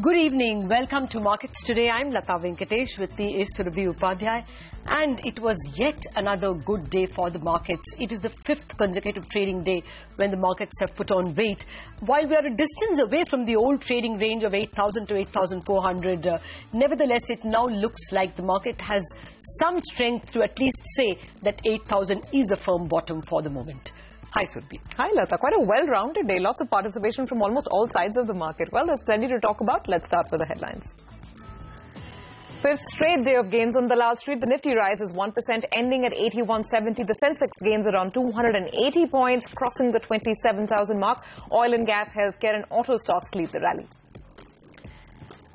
Good evening. Welcome to Markets Today. I'm Lata Venkatesh. With me is Surabhi Upadhyay. And it was yet another good day for the markets. It is the fifth consecutive trading day when the markets have put on weight. While we are a distance away from the old trading range of 8,000 to 8,400, nevertheless, it now looks like the market has some strength to at least say that 8,000 is a firm bottom for the moment. Hi, Surabhi. Hi, Lata. Quite a well-rounded day. Lots of participation from almost all sides of the market. Well, there's plenty to talk about. Let's start with the headlines. Fifth straight day of gains on Dalal Street. The Nifty rises 1%, ending at 8170. The Sensex gains around 280 points, crossing the 27,000 mark. Oil and gas, healthcare and auto stocks lead the rally.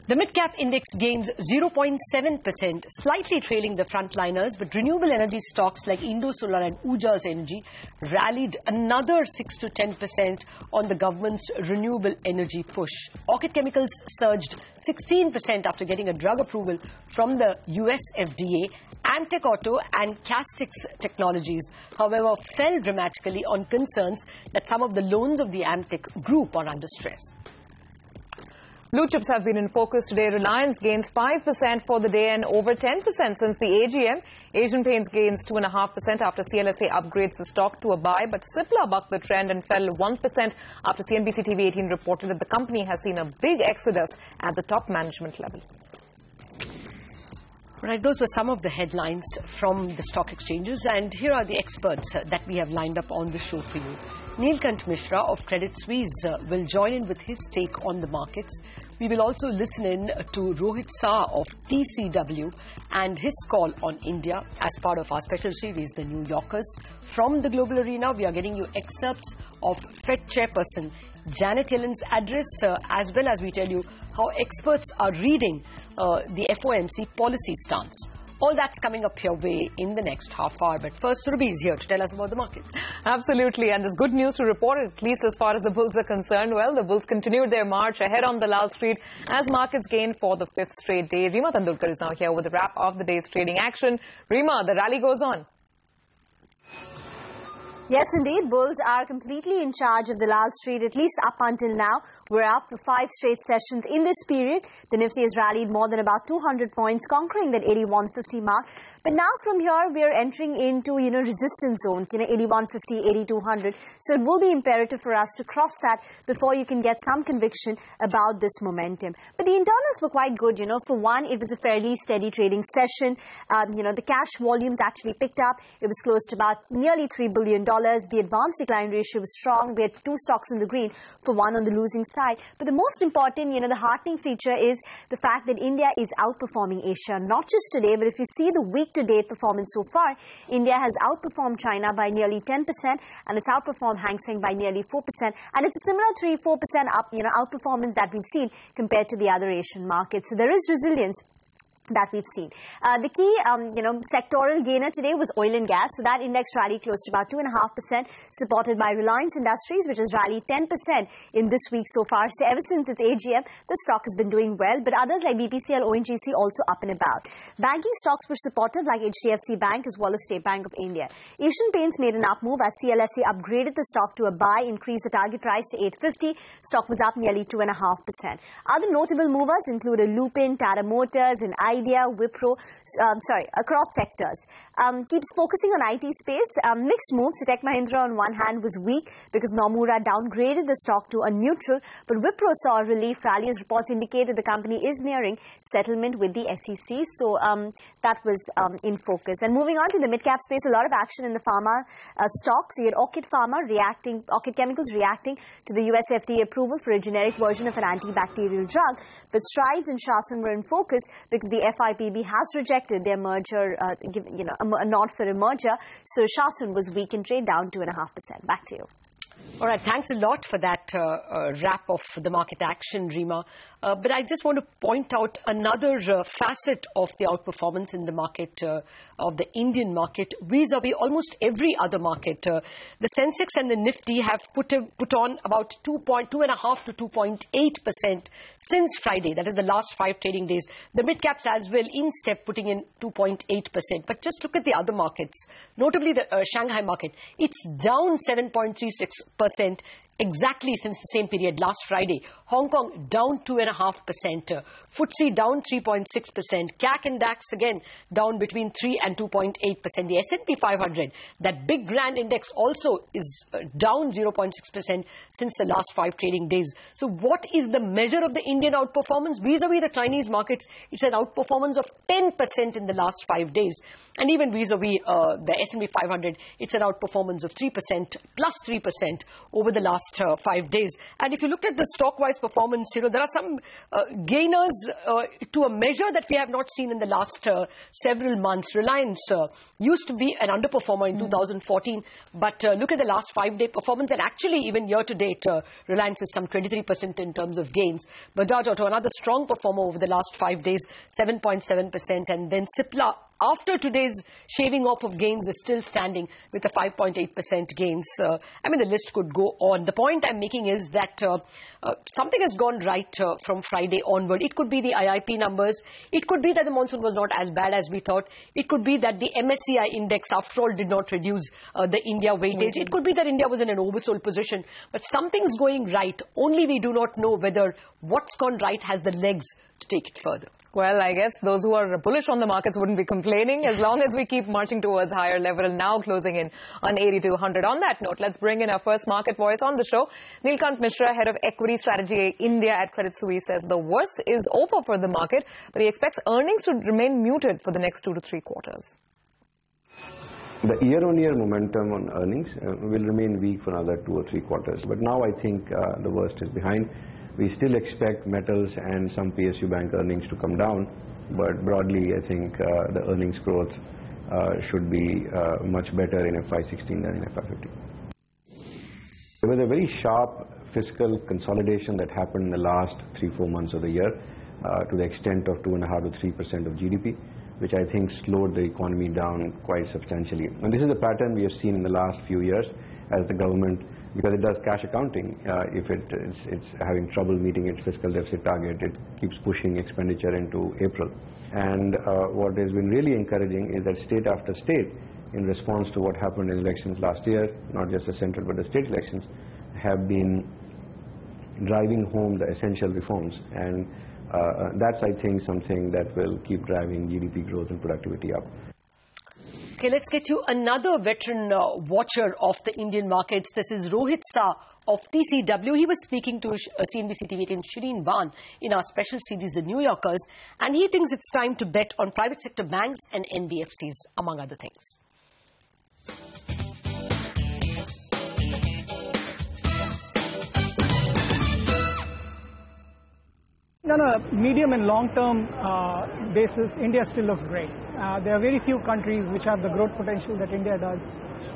The midcap index gains 0.7%, slightly trailing the frontliners, but renewable energy stocks like Indosolar and Ujas Energy rallied another 6 to 10% on the government's renewable energy push. Orchid Chemicals surged 16% after getting a drug approval from the US FDA. Amtech Auto and Castix Technologies, however, fell dramatically on concerns that some of the loans of the Amtech group are under stress. Blue chips have been in focus today. Reliance gains 5% for the day and over 10% since the AGM. Asian Paints gains 2.5% after CLSA upgrades the stock to a buy, but CIPLA bucked the trend and fell 1% after CNBC TV 18 reported that the company has seen a big exodus at the top management level. Right, those were some of the headlines from the stock exchanges, and here are the experts that we have lined up on the show for you. Neelkant Mishra of Credit Suisse will join in with his take on the markets. We will also listen in to Rohit Shah of TCW and his call on India as part of our special series, The New Yorkers. From the global arena, we are getting you excerpts of Fed Chairperson Janet Yellen's address, as well as we tell you how experts are reading the FOMC policy stance. All that's coming up your way in the next half hour. But first, Surabhi is here to tell us about the markets. Absolutely. And there's good news to report, at least as far as the bulls are concerned. Well, the bulls continued their march ahead on Dalal Street as markets gained for the fifth straight day. Rima Tandulkar is now here with the wrap of the day's trading action. Rima, the rally goes on. Yes, indeed. Bulls are completely in charge of Dalal Street, at least up until now. We're up for 5 straight sessions. In this period, the Nifty has rallied more than about 200 points, conquering that 8150 mark. But now from here, we're entering into, resistance zones, 8150, 8200. So it will be imperative for us to cross that before you can get some conviction about this momentum. But the internals were quite good, For one, it was a fairly steady trading session. The cash volumes actually picked up. It was close to about nearly $3 billion. The advanced decline ratio was strong. We had 2 stocks in the green for one on the losing side. But the most important, the heartening feature is the fact that India is outperforming Asia, not just today, but if you see the week-to-date performance so far, India has outperformed China by nearly 10%, and it's outperformed Hang Seng by nearly 4%. And it's a similar 3-4% up, outperformance that we've seen compared to the other Asian markets. So there is resilience that we've seen. The key, sectoral gainer today was oil and gas. So that index rallied close to about 2.5%, supported by Reliance Industries, which has rallied 10% in this week so far. So ever since its AGM, the stock has been doing well. But others like BPCL, ONGC also up and about. Banking stocks were supportive, like HDFC Bank as well as State Bank of India. Asian Paints made an up move as CLSA upgraded the stock to a buy, increased the target price to 850. Stock was up nearly 2.5%. Other notable movers included Lupin, Tata Motors, and Idea, Wipro, across sectors. Keeps focusing on IT space. Mixed moves. Tech Mahindra on one hand was weak because Nomura downgraded the stock to a neutral, but Wipro saw a relief rally as reports indicated the company is nearing settlement with the SEC. So that was in focus. And moving on to the mid-cap space, a lot of action in the pharma stocks. You had Orchid Chemicals reacting to the US FDA approval for a generic version of an antibacterial drug. But Strides and Shasun were in focus because the FIPB has rejected their merger, a nod for a merger. So Shasun was weak in trade, down 2.5%. Back to you. All right, thanks a lot for that wrap of the market action, Rima. But I just want to point out another facet of the outperformance in the market, of the Indian market, vis-a-vis almost every other market. The Sensex and the Nifty have put on about 2.5 to 2.8% since Friday. That is the last 5 trading days. The mid-caps as well in step, putting in 2.8%. But just look at the other markets, notably the Shanghai market. It's down 7.36%. exactly since the same period last Friday. Hong Kong down 2.5%, FTSE down 3.6%, CAC and DAX again down between 3 and 2.8%. The S&P 500, that big grand index, also is down 0.6% since the last 5 trading days. So what is the measure of the Indian outperformance? Vis-a-vis the Chinese markets, it's an outperformance of 10% in the last 5 days. And even vis-a-vis the S&P 500, it's an outperformance of 3%, plus 3% over the last 5 days. And if you look at the stock-wise performance, there are some gainers to a measure that we have not seen in the last several months. Reliance used to be an underperformer in 2014, but look at the last 5-day performance, and actually even year-to-date, Reliance is some 23% in terms of gains. Bajaj Auto, another strong performer over the last 5 days, 7.7%, and then CIPLA, after today's shaving off of gains, is still standing with a 5.8% gains. I mean, the list could go on. The point I'm making is that something has gone right from Friday onward. It could be the IIP numbers. It could be that the monsoon was not as bad as we thought. It could be that the MSCI index, after all, did not reduce the India weightage. It could be that India was in an oversold position. But something's going right. Only we do not know whether what's gone right has the legs to take it further. Well, I guess those who are bullish on the markets wouldn't be complaining as long as we keep marching towards higher level, now closing in on 8200. On that note, let's bring in our first market voice on the show. Neelkant Mishra, head of equity strategy India at Credit Suisse, says the worst is over for the market, but he expects earnings to remain muted for the next 2 to 3 quarters. The year-on-year momentum on earnings will remain weak for another 2 or 3 quarters. But now I think the worst is behind. We still expect metals and some PSU bank earnings to come down, but broadly I think the earnings growth should be much better in FY16 than in FY15. There was a very sharp fiscal consolidation that happened in the last 3-4 months of the year to the extent of 2.5 to 3% of GDP, which I think slowed the economy down quite substantially. And this is a pattern we have seen in the last few years as the government, because it does cash accounting, if it's having trouble meeting its fiscal deficit target, it keeps pushing expenditure into April. And what has been really encouraging is that state after state, in response to what happened in elections last year, not just the central but the state elections, have been driving home the essential reforms. And that's, I think, something that will keep driving GDP growth and productivity up. Okay, let's get to another veteran watcher of the Indian markets. This is Rohit Shah of TCW. He was speaking to CNBC TV and Shireen Van in our special series, The New Yorkers, and he thinks it's time to bet on private sector banks and NBFCs, among other things. On a medium and long-term basis, India still looks great. There are very few countries which have the growth potential that India does.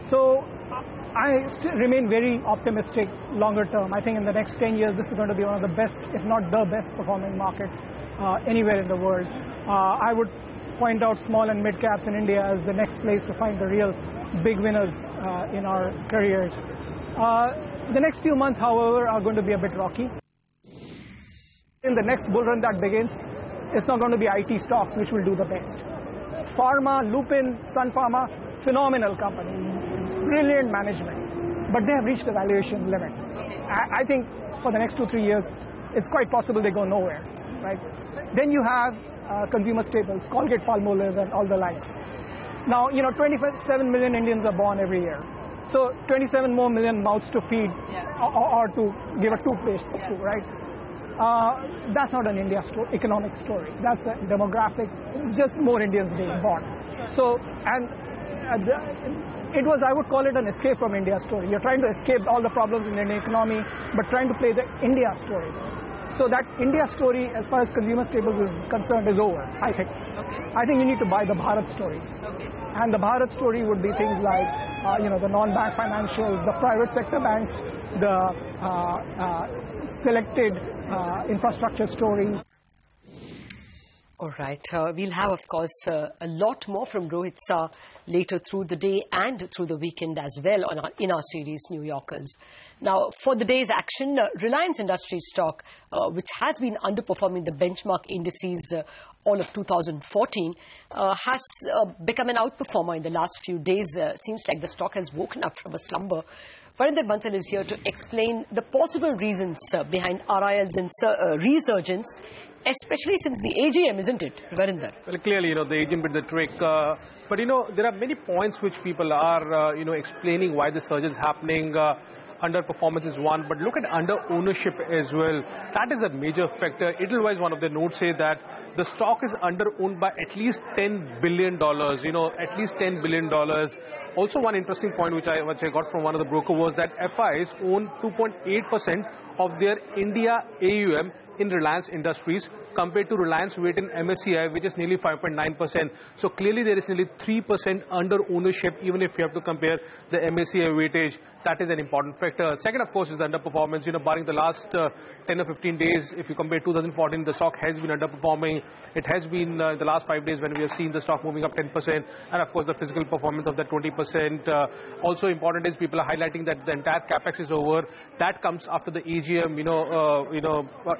So I still remain very optimistic longer term. I think in the next 10 years, this is going to be one of the best, if not the best performing market anywhere in the world. I would point out small and mid caps in India as the next place to find the real big winners in our careers. The next few months, however, are going to be a bit rocky. In the next bull run that begins, it's not going to be IT stocks which will do the best. Pharma, Lupin, Sun Pharma, phenomenal company, brilliant management, but they have reached the valuation limit. I think for the next 2-3 years, it's quite possible they go nowhere, right? Then you have consumer staples, Colgate, Palmolive, and all the likes. Now, 27 million Indians are born every year. So 27 more million mouths to feed or to give a toothpaste to, right? That's not an India economic story. That's a demographic. It's just more Indians being born. So, and it was, I would call it an escape from India story. You're trying to escape all the problems in the Indian economy, but trying to play the India story. So that India story, as far as consumer staples is concerned, is over, I think. Okay. I think you need to buy the Bharat story. Okay. And the Bharat story would be things like, the non-bank financials, the private sector banks, the selected infrastructure stories. All right. We'll have, of course, a lot more from Rohit Shah later through the day and through the weekend as well in our series, New Yorkers. Now, for the day's action, Reliance Industries stock, which has been underperforming the benchmark indices all of 2014, has become an outperformer in the last few days. Seems like the stock has woken up from a slumber. Varinder Bansal is here to explain the possible reasons behind RIL's resurgence, especially since the AGM, isn't it, Varinder? Well, clearly, the AGM did the trick. But, there are many points which people are, explaining why the surge is happening. Underperformance is one, but look at under ownership as well. That is a major factor. Edelweiss, one of the notes, say that the stock is under owned by at least $10 billion. At least $10 billion. Also, one interesting point which I got from one of the brokers was that FIs own 2.8% of their India AUM in Reliance Industries compared to Reliance weight in MSCI, which is nearly 5.9%. So clearly there is nearly 3% under ownership, even if you have to compare the MSCI weightage. That is an important factor. Second, of course, is the underperformance. Barring the last 10 or 15 days, if you compare 2014, the stock has been underperforming. It has been the last 5 days when we have seen the stock moving up 10%. And of course, the physical performance of that 20%. Also important is people are highlighting that the entire capex is over. That comes after the AGM,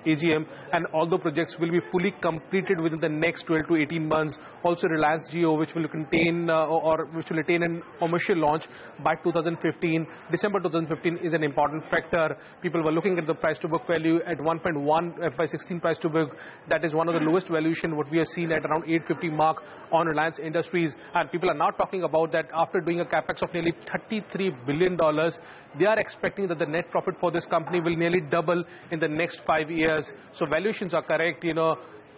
AGM. And all the projects will be fully completed within the next 12 to 18 months. Also, Reliance Jio, which will contain which will attain a commercial launch by 2015. December 2015 is an important factor. People were looking at the price to book value at 1.1 FY16 price to book. That is one of the lowest valuation what we have seen at around 850 mark on Reliance Industries. And people are now talking about that after doing a capex of nearly $33 billion, they are expecting that the net profit for this company will nearly double in the next 5 years. So valuations are correct.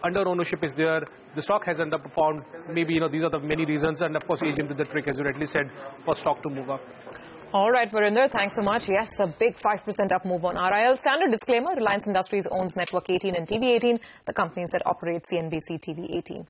Under ownership is there. The stock has underperformed. Maybe, these are the many reasons. And of course, AGM did the trick, as you rightly said, for stock to move up. All right, Varinder, thanks so much. Yes, a big 5% up move on RIL. Standard disclaimer, Reliance Industries owns Network 18 and TV 18, the companies that operate CNBC TV 18.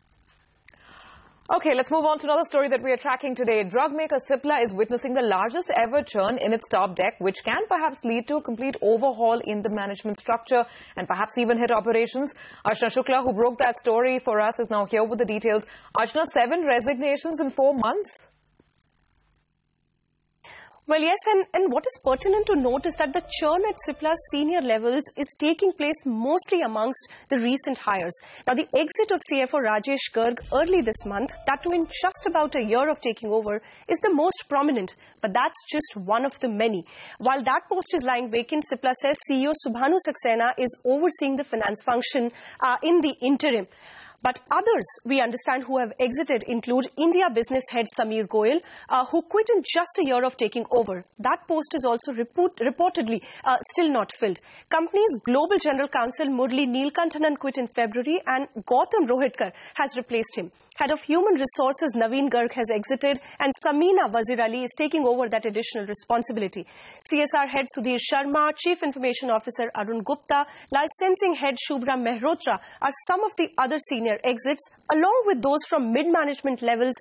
Okay, let's move on to another story that we are tracking today. Drug maker CIPLA is witnessing the largest ever churn in its top deck, which can perhaps lead to a complete overhaul in the management structure and perhaps even hit operations. Archana Shukla, who broke that story for us, is now here with the details. Archana, 7 resignations in 4 months? Well, yes, and what is pertinent to note is that the churn at CIPLA's senior levels is taking place mostly amongst the recent hires. Now, the exit of CFO Rajesh Garg early this month, that too in just about a year of taking over, is the most prominent. But that's just one of the many. While that post is lying vacant, CIPLA says CEO Subhanu Saxena is overseeing the finance function in the interim. But others, we understand, who have exited include India business head Sameer Goyal, who quit in just a year of taking over. That post is also reportedly still not filled. Company's global general counsel Murli Neelkantanan quit in February, and Gautam Rohitkar has replaced him. Head of Human Resources Naveen Garg has exited, and Samina Wazir Ali is taking over that additional responsibility. CSR head Sudhir Sharma, Chief Information Officer Arun Gupta, licensing head Shubhra Mehrotra are some of the other senior exits, along with those from mid-management levels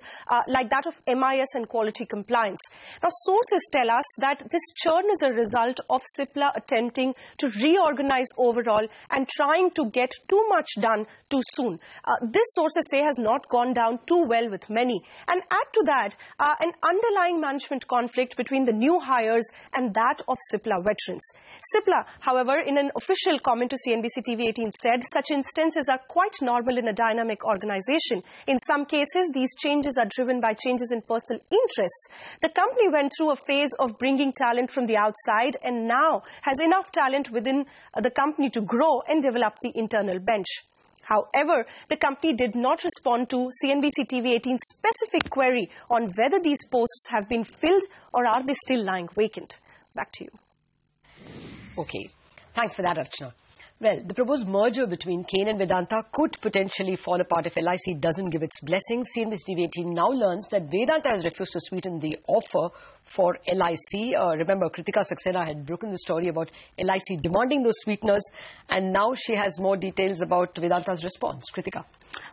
like that of MIS and quality compliance. Now, sources tell us that this churn is a result of CIPLA attempting to reorganize overall and trying to get too much done too soon. This, sources say, has not gone down too well with many. And add to that an underlying management conflict between the new hires and that of CIPLA veterans. CIPLA, however, in an official comment to CNBC TV 18 said such instances are quite normal in a dynamic organization. In some cases, these changes are driven by changes in personal interests. The company went through a phase of bringing talent from the outside and now has enough talent within the company to grow and develop the internal bench. However, the company did not respond to CNBC TV 18's specific query on whether these posts have been filled or are they still lying vacant. Back to you. Okay. Thanks for that, Archana. Well, the proposed merger between Kane and Vedanta could potentially fall apart if LIC doesn't give its blessing. CNBC TV 18 now learns that Vedanta has refused to sweeten the offer for LIC. Remember, Kritika Saxena had broken the story about LIC demanding those sweeteners, and now she has more details about Vedanta's response. Kritika.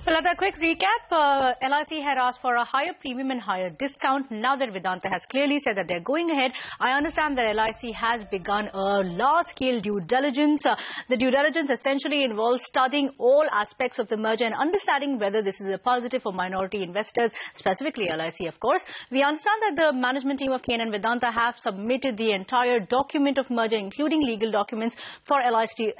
Well, as a quick recap, LIC had asked for a higher premium and higher discount. Now that Vedanta has clearly said that they're going ahead, I understand that LIC has begun a large-scale due diligence. The due diligence essentially involves studying all aspects of the merger and understanding whether this is a positive for minority investors, specifically LIC, of course. We understand that the management team of Kane and Vedanta have submitted the entire document of merger, including legal documents, for LIC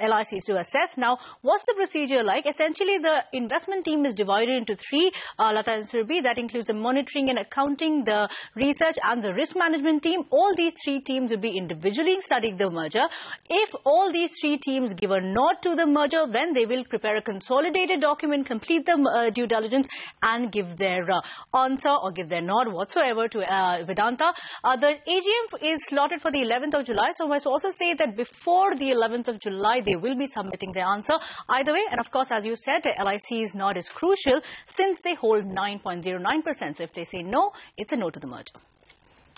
to assess. Now, what's the procedure like? Essentially, the investment team is divided into three, Lata and Surbi. That includes the monitoring and accounting, the research and the risk management team. All these three teams will be individually studying the merger. If all these three teams give a nod to the merger, then they will prepare a consolidated document, complete the due diligence and give their answer or give their nod whatsoever to Vedanta. The AGM is slotted for the 11th of July, so I must also say that before the 11th of July, they will be submitting their answer. Either way, and of course, as you said, LIC's nod is crucial since they hold 9.09%. So if they say no, it's a no to the merger.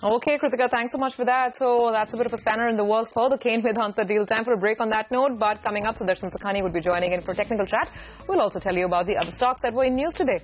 Okay, Kritika, thanks so much for that. So that's a bit of a spanner in the works for the Kane Vedanta deal. Time for a break on that note, but coming up, Sudarshan Sakhani will be joining in for technical chat. We'll also tell you about the other stocks that were in news today.